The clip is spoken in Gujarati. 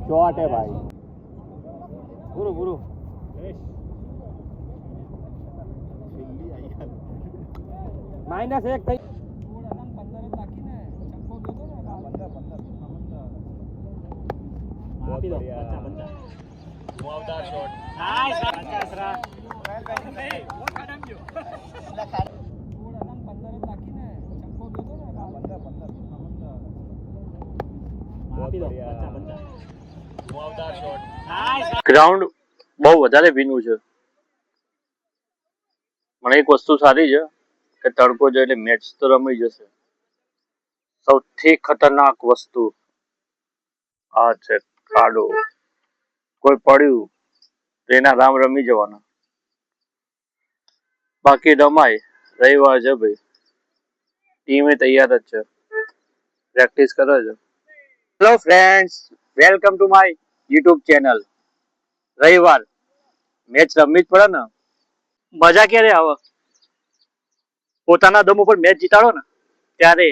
शॉट है भाई गुरु गुरु -1 થઈ ગ્રાઉન્ડ બહુ વધારે ભીનું છે. મને એક વસ્તુ સારી છે કે તડકો જાય એટલે મેચ તો રમાઈ જશે. સૌથી ખતરનાક વસ્તુ આ છે ખાડો. કોઈ પડ્યું તો એના રામ રમી જવાના. બાકી રમાય. રવિવાર છે ભાઈ. ટીમે તૈયાર જ છે. પ્રેક્ટિસ કરે છે. Hello friends, welcome to my YouTube channel. રવિવાર મેચ રમવી જ પડે ને. મજા ક્યારે આવે? પોતાના દમ ઉપર મેચ જીતાડો ને ત્યારે